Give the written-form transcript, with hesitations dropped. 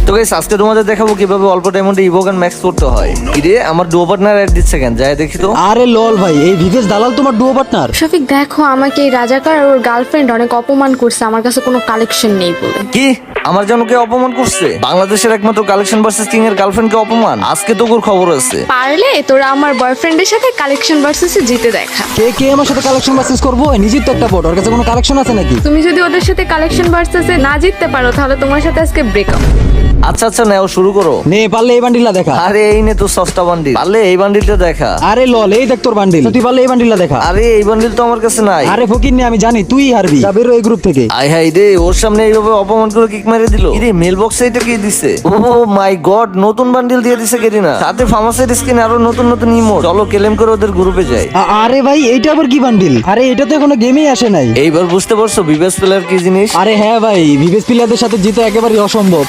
তো গাইস আজকে তোমাদের দেখাবো কিভাবে অল্প টাইমে ইভোক এন্ড ম্যাক্স করতে হয়। ইরে আমার ডুও পার্টনার অ্যাড দিচ্ছে কেন, যাই দেখি তো। আরে লল ভাই, এই ভিভেস দালাল তোমার ডুও পার্টনার? শফিক দেখো, আমাকে এই রাজাকার আর ওর গার্লফ্রেন্ড অনেক অপমান করছে আমার কাছে কোনো কালেকশন নেই বলে। কি আমার জন্য কে অপমান করছে? বাংলাদেশের একমাত্র কালেকশন ভার্সেস কিং এর গার্লফ্রেন্ড কে অপমান? আজকে তো ওর খবর আছে। পারলে তোরা আমার বয়ফ্রেন্ডের সাথে কালেকশন ভার্সেসে জিতে দেখা। কে কে আমার সাথে কালেকশন ভার্সেস করবো? নিজের তো একটা বট, ওর কাছে কোনো কালেকশন আছে নাকি? তুমি যদি ওদের সাথে কালেকশন ভার্সেসে না জিততে পারো তাহলে তোমার সাথে আজকে ব্রেকআপ। আচ্ছা আচ্ছা নাও শুরু করো। নে পারলে এই বান্ডিলটা দেখা। আরে এই নে তো সস্তা বান্ডিল, পারলে এই বান্ডিলটা দেখা। আরে লল এই দেখ তোর বান্ডিল, তুই পারলে এই বান্ডিলটা দেখা। আরে এই বান্ডিল তো আমার কাছে নাই। আরে ফকির নে, আমি জানি তুই হারবি, যা বেরো এই গ্রুপ থেকে। আই হাই রে, ওর সামনে এইভাবে অপমান করে কিক মেরে দিল। ইরে মেল বক্সে এটা কি দিছে? ও মাই গড, নতুন বান্ডিল দিয়ে দিছে কেরিনা, সাথে ফার্মাসির স্কিন আরো নতুন নতুন ইমোট। চলো কেলেম করে ওদের গ্রুপে যাই। আরে ভাই এইটা আবার কি বান্ডিল? আরে এটা তো এখনো গেমেই আসে নাই। এইবার বুঝতে পারছো বিবেস প্লেয়ার কি জিনিস? আরে হ্যাঁ ভাই, ভিভেস প্লেয়ারদের সাথে জিতে একেবারে অসম্ভব।